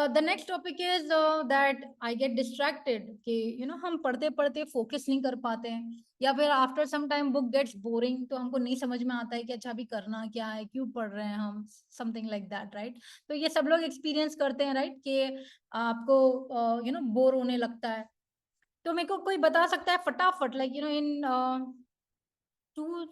The next topic is that I get distracted कि हम पढ़ते पढ़ते फोकस नहीं कर पाते हैं, या फिर after some time book gets boring, तो हमको नहीं समझ में आता है कि अच्छा अभी करना क्या है, क्यों पढ़ रहे हैं हम, समथिंग लाइक दैट, राइट। तो ये सब लोग एक्सपीरियंस करते हैं, राइट, कि आपको बोर होने लगता है। तो मेरे को कोई बता सकता है फटाफट, लाइक इन टू,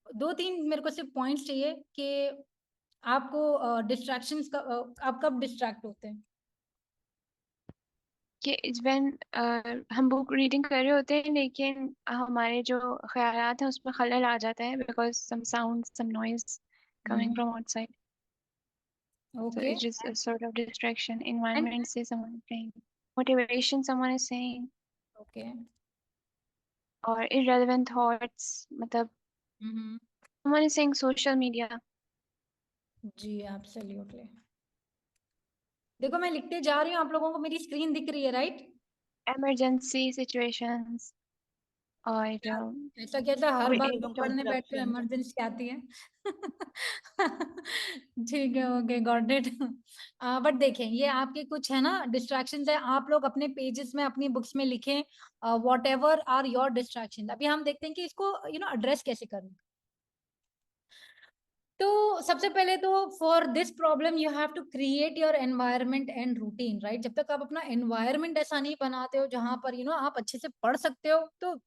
दो तीन मेरे को सिर्फ पॉइंट्स चाहिए कि आपको डिस्ट्रैक्शंस का आप कब डिस्ट्रैक्ट होते हैं? कि व्हेन हम बुक रीडिंग कर रहे होते हैं लेकिन हमारे जो ख्यालात हैं उसमें खलल आ जाता है because some sound some noise coming from outside, so okay. it's just a sort of distraction. And Environment say someone is saying motivation someone is saying okay. or irrelevant thoughts, मतलब someone is saying social media. जी absolutely. देखो मैं लिखते जा रही हूँ, आप लोगों को मेरी स्क्रीन दिख रही है, राइट? Emergency situations और ऐसा कैसा हर कोई बार बुक पढ़ने बैठते interruption. इमरजेंसी आती है? ठीक है, ओके, गॉट इट। बट देखें, ये आपके कुछ है ना डिस्ट्रैक्शंस है, आप लोग अपने पेजेस में अपनी बुक्स में लिखें whatever are your distraction. अभी हम देखते हैं कि इसको एड्रेस कैसे करना। तो सबसे पहले तो for this problem you have to create your environment and routine, right. जब तक आप अपना एनवायरनमेंट ऐसा नहीं बनाते हो जहां पर आप अच्छे से पढ़ सकते हो, तो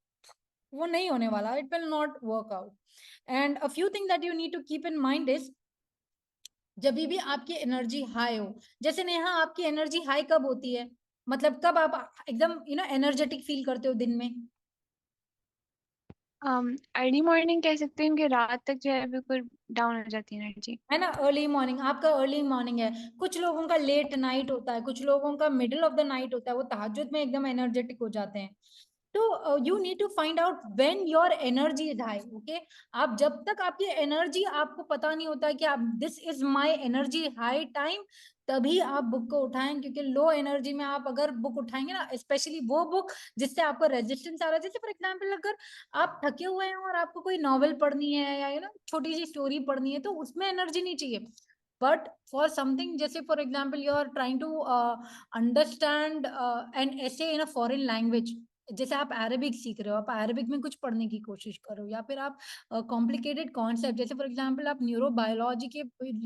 वो नहीं होने वाला, it will not work out. And a few thing that you need to keep in mind is, जब भी आपकी एनर्जी हाई हो, जैसे नेहा आपकी एनर्जी हाई कब होती है, मतलब कब आप एकदम एनर्जेटिक फील करते हो दिन में? अर्ली मॉर्निंग कह सकते हैं कि रात तक जो है बिल्कुल डाउन हो जाती है एनर्जी. है ना, अर्ली मॉर्निंग, आपका अर्ली मॉर्निंग है। कुछ लोगों का लेट नाइट होता है, कुछ लोगों का मिडिल ऑफ द नाइट होता है, वो तहज्जुद में एकदम एनर्जेटिक हो जाते हैं। तो you need to find out when your energy is high, okay. आप जब तक आपकी एनर्जी, आपको पता नहीं होता है कि आप this is my energy high time, तभी आप बुक को उठाएं। क्योंकि लो एनर्जी में आप अगर बुक उठाएंगे ना, स्पेशली वो बुक जिससे आपको रेजिस्टेंस आ रहा है, जैसे फॉर एग्जाम्पल अगर आप थके हुए हैं और आपको कोई नॉवेल पढ़नी है या छोटी सी स्टोरी पढ़नी है, तो उसमें एनर्जी नहीं चाहिए। बट फॉर समथिंग, जैसे for example you are trying to understand an essay in a foreign language, जैसे आप अरेबिक सीख रहे हो, आप अरेबिक में कुछ पढ़ने की कोशिश करो, या फिर आप कॉम्प्लिकेटेड कॉन्सेप्ट, जैसे फॉर एग्जांपल आप न्यूरोबायोलॉजी के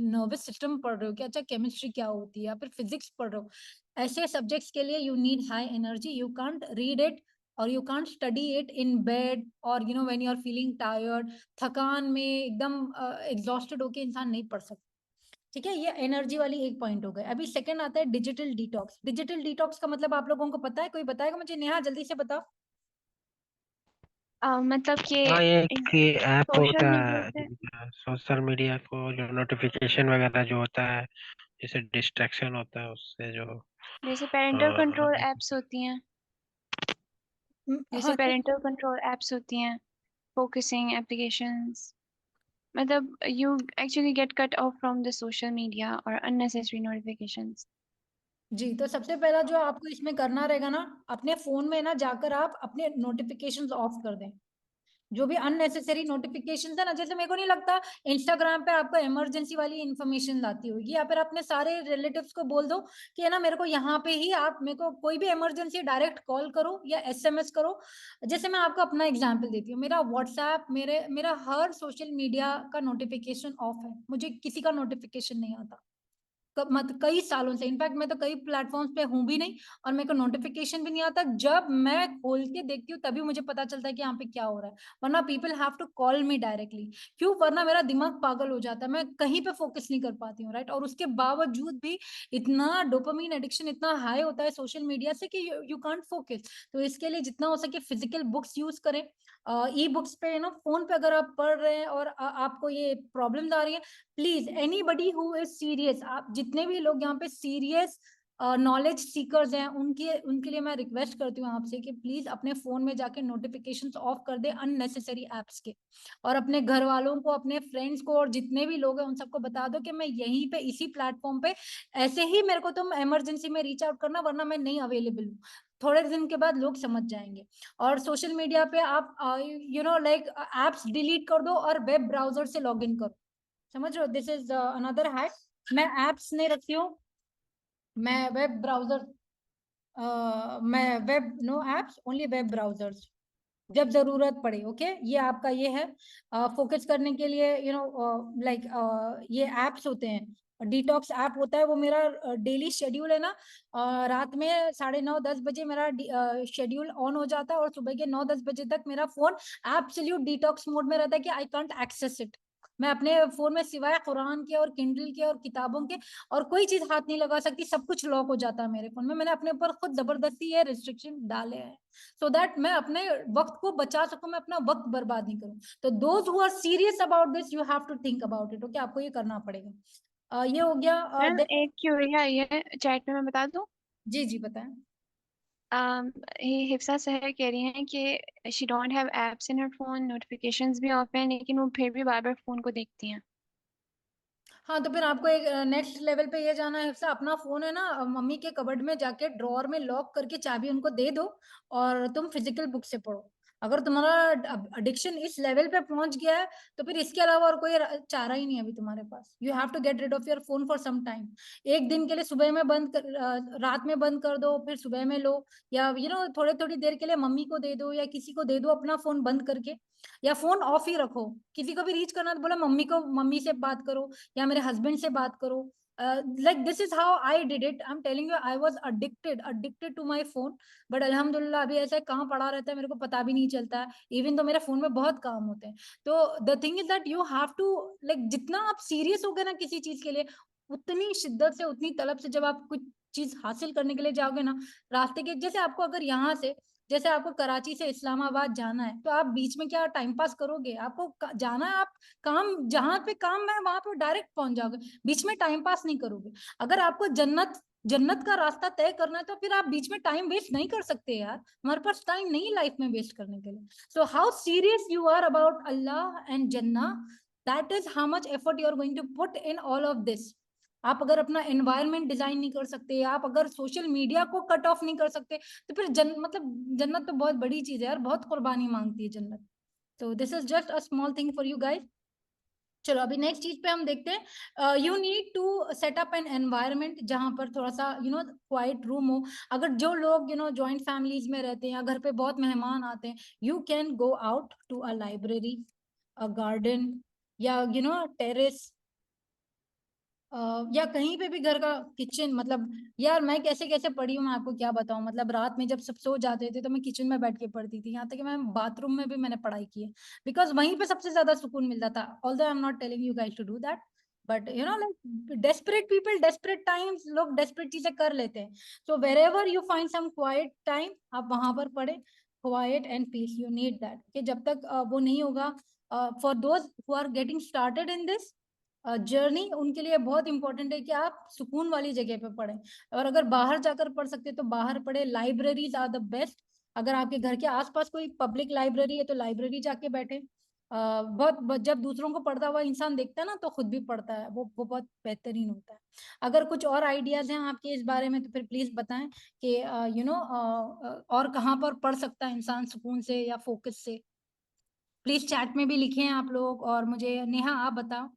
नर्वस सिस्टम पढ़ रहे हो कि अच्छा केमिस्ट्री क्या होती है, या फिर फिजिक्स पढ़ रहे हो, ऐसे सब्जेक्ट्स के लिए you need high energy. You can't read it और you can't study it in bed, और when you are feeling tired, थकान में एकदम एग्जॉस्टेड होके इंसान नहीं पढ़ सकता। ठीक है, ये एनर्जी वाली एक पॉइंट हो गए। अभी सेकंड आता है डिजिटल डिटॉक्स। डिजिटल डिटॉक्स का मतलब आप लोगों को पता है? कोई बताएगा मुझे? नेहा जल्दी से बताओ। मतलब कि हाँ, ये एक ऐप सोशल होता मीडिया है से, सोशल मीडिया को जो नोटिफिकेशन वगैरह जो होता है, जैसे डिस्ट्रैक्शन होता है उससे जो जैसे पेरेंटल कंट्रोल एप्स होती हैं, जैसे हाँ, पेरेंटल कंट्रोल एप्स होती हैं, फोकसिंग एप्लीकेशंस, मतलब you actually get cut off from the social media or unnecessary notifications. जी। तो सबसे पहला जो आपको इसमें करना रहेगा ना, अपने फोन में ना जाकर आप अपने नोटिफिकेशंस ऑफ कर दें। जो भी अननेसेसरी नोटिफिकेशन है ना, जैसे मेरे को नहीं लगता इंस्टाग्राम पे आपको इमरजेंसी वाली इंफॉर्मेशन आती होगी, या फिर अपने सारे रिलेटिव्स को बोल दो कि है ना मेरे को यहाँ पे ही आप मेरे को कोई भी इमरजेंसी डायरेक्ट कॉल करो या एसएमएस करो। जैसे मैं आपको अपना एग्जांपल देती हूँ, मेरा व्हाट्सएप, मेरा हर सोशल मीडिया का नोटिफिकेशन ऑफ है, मुझे किसी का नोटिफिकेशन नहीं आता। मत कई सालों से, इनफैक्ट मैं तो कई प्लेटफॉर्म्स पे हूं भी नहीं, और मेरे को नोटिफिकेशन भी नहीं आता। जब मैं खोल के देखती हूँ तभी मुझे पता चलता है कि यहाँ पे क्या हो रहा है, वरना people have to call me directly. क्यों? वरना मेरा दिमाग पागल हो जाता है, मैं कहीं पे फोकस नहीं कर पाती हूँ, राइट। और उसके बावजूद भी इतना डोपामीन एडिक्शन इतना हाई होता है सोशल मीडिया से कि यू कांट फोकस। तो इसके लिए जितना हो सके फिजिकल बुक्स यूज करें। ई बुक्स पे फोन पे अगर आप पढ़ रहे हैं और आपको ये प्रॉब्लम्स आ रही है, please anybody who is serious, आप जितने भी लोग यहाँ पे सीरियस नॉलेज सीकर्स हैं, उनके उनके लिए मैं रिक्वेस्ट करती हूँ आपसे कि प्लीज अपने फोन में जाके नोटिफिकेशंस ऑफ कर दे अननेसेसरी एप्स के। और अपने घर वालों को, अपने फ्रेंड्स को, और जितने भी लोग हैं उन सबको बता दो कि मैं यहीं पे इसी प्लेटफॉर्म पे, ऐसे ही मेरे को तुम इमरजेंसी में रीच आउट करना, वरना मैं नहीं अवेलेबल हूँ। थोड़े दिन के बाद लोग समझ जाएंगे। और सोशल मीडिया पे आप लाइक एप्स डिलीट कर दो और वेब ब्राउजर से लॉग इन करो। समझ रहे हो? This is another hack. मैं एप्स नहीं रखती हूँ, मैं वेब ब्राउजर, मैं web, no apps, only web browsers जब जरूरत पड़े। ओके, ये आपका ये है फोकस करने के लिए, लाइक ये एप्स होते हैं, डिटॉक्स ऐप होता है, वो मेरा डेली शेड्यूल है ना। रात में 9:30-10 बजे मेरा शेड्यूल ऑन हो जाता है और सुबह के 9-10 बजे तक मेरा फोन एब्सोल्यूट डिटॉक्स मोड में रहता है कि आई कांट एक्सेस इट। मैं अपने फोन में सिवाय कुरान के और किंडल के और किताबों के और कोई चीज हाथ नहीं लगा सकती, सब कुछ लॉक हो जाता है मेरे फोन में। मैंने अपने ऊपर खुद जबरदस्ती ये रिस्ट्रिक्शन डाले हैं सो दैट मैं अपने वक्त को बचा सकूं, मैं अपना वक्त बर्बाद नहीं करूं। तो those who are serious about this, you have to think about it. Okay, आपको ये करना पड़ेगा। ये हो गया। मैम एक क्यूरी आई है चैट में, मैं बता दूं। जी जी बताएं। ये हिफ्सा सहर कह रही हैं कि she don't have apps in her phone, notifications भी ऑफ हैं, लेकिन वो फिर भी बार बार फोन को देखती हैं। हाँ, तो फिर आपको एक नेक्स्ट लेवल पे ये जाना है हिफ्सा, अपना फोन है ना मम्मी के कबर्ड में जाके ड्रॉअर में लॉक करके चाबी उनको दे दो और तुम फिजिकल बुक से पढ़ो। अगर तुम्हारा एडिक्शन इस लेवल पे पहुंच गया है तो फिर इसके अलावा और कोई चारा ही नहीं है अभी तुम्हारे पास। You have to get rid of your phone for some time. एक दिन के लिए सुबह में बंद कर, रात में बंद कर दो, फिर सुबह में लो, या थोड़ी थोड़ी देर के लिए मम्मी को दे दो या किसी को दे दो अपना फोन बंद करके, या फोन ऑफ ही रखो। किसी को भी रीच करना तो बोला मम्मी को, मम्मी से बात करो या मेरे हस्बैंड से बात करो। Like this is how I did it. I am telling you, I was addicted to my phone. But अल्हम्दुलिल्लाह अभी ऐसा कहाँ पड़ा रहता है मेरे को पता भी नहीं चलता है, इवन तो मेरे फोन में बहुत काम होते हैं। तो the thing is that you have to, like जितना आप सीरियस हो गए ना किसी चीज के लिए, उतनी शिद्दत से उतनी तलब से जब आप कुछ चीज हासिल करने के लिए जाओगे ना, रास्ते के जैसे आपको अगर यहाँ से, जैसे आपको कराची से इस्लामाबाद जाना है तो आप बीच में क्या टाइम पास करोगे? आपको जाना है, आप काम, जहां पे काम है वहां पे डायरेक्ट पहुंच जाओगे, बीच में टाइम पास नहीं करोगे। अगर आपको जन्नत जन्नत का रास्ता तय करना है तो फिर आप बीच में टाइम वेस्ट नहीं कर सकते यार, हमारे पास टाइम नहीं लाइफ में वेस्ट करने के लिए। So how serious you are about Allah and जन्ना, that is how much effort you are going to put in all of this. आप अगर अपना एनवायरनमेंट डिजाइन नहीं कर सकते, आप अगर सोशल मीडिया को कट ऑफ नहीं कर सकते, तो फिर मतलब जन्नत तो बहुत बड़ी चीज है यार, बहुत कुर्बानी मांगती है जन्नत। तो this is just a small thing for you guys. चलो अभी नेक्स्ट चीज पे हम देखते हैं। You need to set up an environment जहां पर थोड़ा सा क्वाइट रूम हो। अगर जो लोग जॉइंट फैमिलीज में रहते हैं या घर पे बहुत मेहमान आते हैं, you can go out to a library, a garden, या टेरेस, या कहीं पे भी घर का किचन। मतलब यार मैं कैसे कैसे पढ़ी हूँ मैं आपको क्या बताऊं। मतलब रात में जब सब सो जाते थे तो मैं किचन में बैठ के पढ़ती थी, यहाँ तक कि मैं बाथरूम में भी मैंने पढ़ाई की है, बिकॉज वहीं पे सबसे ज्यादा सुकून मिलता था। Although I am not telling you guys to do that, but like desperate people, desperate times, लोग डेस्परेट चीजें कर लेते हैं। So wherever you find some quiet time, आप वहां पर पढ़े। Quiet and peace, you need that, कि जब तक वो नहीं होगा। For those who are getting started in this journey, उनके लिए बहुत इंपॉर्टेंट है कि आप सुकून वाली जगह पे पढ़ें। और अगर बाहर जाकर पढ़ सकते तो बाहर पढ़े, लाइब्रेरीज आर द बेस्ट। अगर आपके घर के आसपास कोई पब्लिक लाइब्रेरी है तो लाइब्रेरी जाके बैठे। जब दूसरों को पढ़ता हुआ इंसान देखता है ना तो खुद भी पढ़ता है, वो बहुत बेहतरीन होता है। अगर कुछ और आइडियाज हैं आपके इस बारे में तो फिर प्लीज बताएं कि और कहाँ पर पढ़ सकता है इंसान सुकून से या फोकस से। प्लीज चैट में भी लिखे हैं आप लोग, और मुझे नेहा आप बताओ।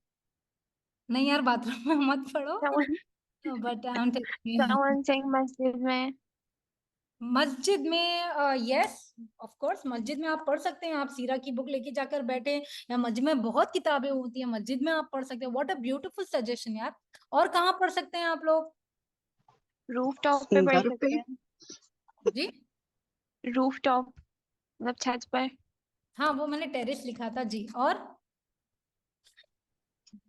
नहीं यार बाथरूम में मत पढ़ो, someone but I am telling. someone saying मस्जिद में। मस्जिद में यस, ऑफ कोर्स मस्जिद में आप पढ़ सकते हैं। आप सीरा की बुक लेके जाकर बैठे, या मस्जिद में बहुत किताबें होती हैं, मस्जिद में आप पढ़ सकते हैं। व्हाट अ ब्यूटीफुल सजेशन यार। और कहाँ पढ़ सकते हैं आप लोग? रूफ टॉप पे पढ़ घर पे। सकते हैं। जी रूफ टॉप मतलब छत पर। हाँ, वो मैंने टेरेस लिखा था जी। और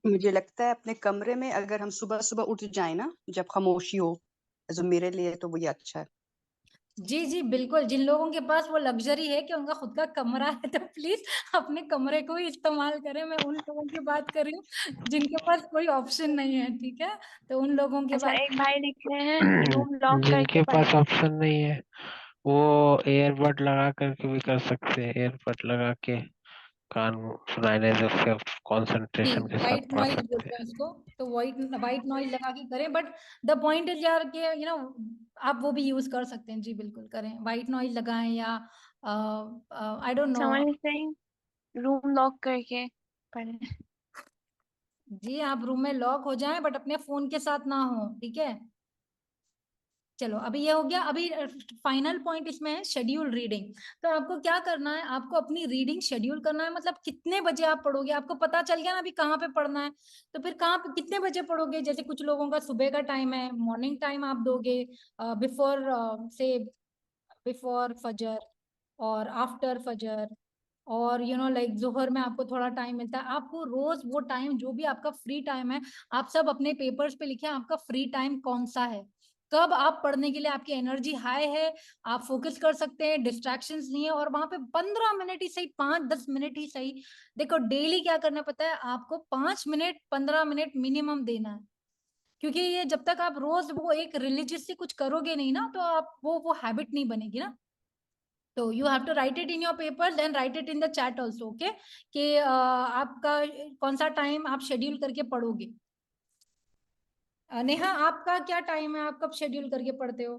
मुझे लगता है अपने कमरे में अगर हम सुबह सुबह उठ जाए ना, जब खामोशी हो, जो मेरे लिए तो वही अच्छा है। जी जी बिल्कुल, जिन लोगों के पास वो लग्जरी है कि उनका खुद का कमरा है तो प्लीज अपने कमरे को ही इस्तेमाल करें। मैं उन लोगों की बात कर रही हूँ जिनके पास कोई ऑप्शन नहीं है, ठीक है? तो उन लोगों के अच्छा, पास। एक भाई लिख रहे हैं रूम लॉक करके जिनके पढ़ें। पास ऑप्शन नहीं है वो एयरबड लगा करके भी कर सकते हैं। एयरबड लगा के कान सुनाई नहीं दे, उससे जी, कंसंट्रेशन के साथ वाइट पढ़ नॉइज सकते बोलते हैं। हैं उसको। तो वाइट नॉइज लगा के करें, बट द पॉइंट इज यार कि आप वो भी यूज कर सकते हैं। जी बिल्कुल करें, वाइट नॉइज लगाएं, या I don't know. someone is saying room lock करके पढ़ें। जी आप रूम में लॉक हो जाएं बट अपने फोन के साथ ना हो, ठीक है? चलो अभी ये हो गया। अभी फाइनल पॉइंट इसमें है शेड्यूल रीडिंग। तो आपको क्या करना है, आपको अपनी रीडिंग शेड्यूल करना है, मतलब कितने बजे आप पढ़ोगे। आपको पता चल गया ना अभी कहाँ पे पढ़ना है, तो फिर कहाँ पे कितने बजे पढ़ोगे। जैसे कुछ लोगों का सुबह का टाइम है, मॉर्निंग टाइम आप दोगे बिफोर से बिफोर फजर और आफ्टर फजर, और लाइक जोहर में आपको थोड़ा टाइम मिलता है। आपको रोज वो टाइम जो भी आपका फ्री टाइम है, आप सब अपने पेपर्स पे लिखे आपका फ्री टाइम कौन सा है, कब आप पढ़ने के लिए आपकी एनर्जी हाई है, आप फोकस कर सकते हैं, डिस्ट्रैक्शंस नहीं है। और वहां पे 15 मिनट ही सही, 5-10 मिनट ही सही, देखो डेली क्या करना पता है आपको, 5 मिनट 15 मिनट मिनिमम देना है। क्योंकि ये जब तक आप रोज वो एक रिलीजियस से कुछ करोगे नहीं ना, तो आप वो हैबिट नहीं बनेगी ना। तो you have to write it in your papers and write it in the chat also, okay, कि आपका कौन सा टाइम आप शेड्यूल करके पढ़ोगे। नेहा आपका क्या टाइम है, आप कब शेड्यूल करके पढ़ते हो।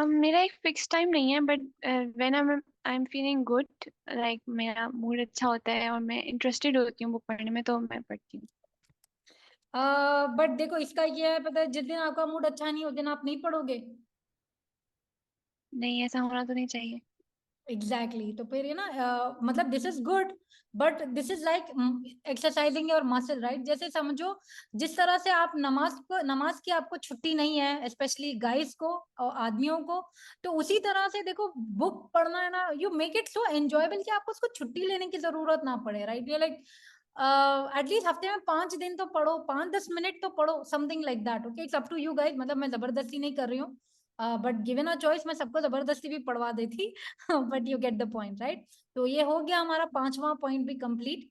मेरा एक फिक्स टाइम नहीं है, but when I am feeling good, like मेरा मूड अच्छा होता है और मैं इंटरेस्टेड होती हूँ बुक पढ़ने में, तो मैं पढ़ती हूँ। बट देखो इसका ये है पता है, जिस दिन आपका मूड अच्छा नहीं, उस दिन आप नहीं पढ़ोगे। नहीं, ऐसा होना तो नहीं चाहिए। एग्जैक्टली तो फिर ये ना मतलब this is good, but this is like exercising your muscle, right. जैसे समझो जिस तरह से आप नमाज की आपको छुट्टी नहीं है, स्पेशली गाइस को और आदमियों को, तो उसी तरह से देखो बुक पढ़ना है ना, you make it so enjoyable कि आपको उसको छुट्टी लेने की जरूरत ना पड़े, राइट। यू लाइक एटलीस्ट हफ्ते में 5 दिन तो पढ़ो, 5-10 मिनट तो पढ़ो, something like that, okay. It's up to you guys, मतलब मैं जबरदस्ती नहीं कर रही हूँ, बट गिवन अ चॉइस मैं सबको जबरदस्ती भी पढ़वा देती but you get the point, right. तो ये हो गया हमारा 5वां पॉइंट भी कंप्लीट।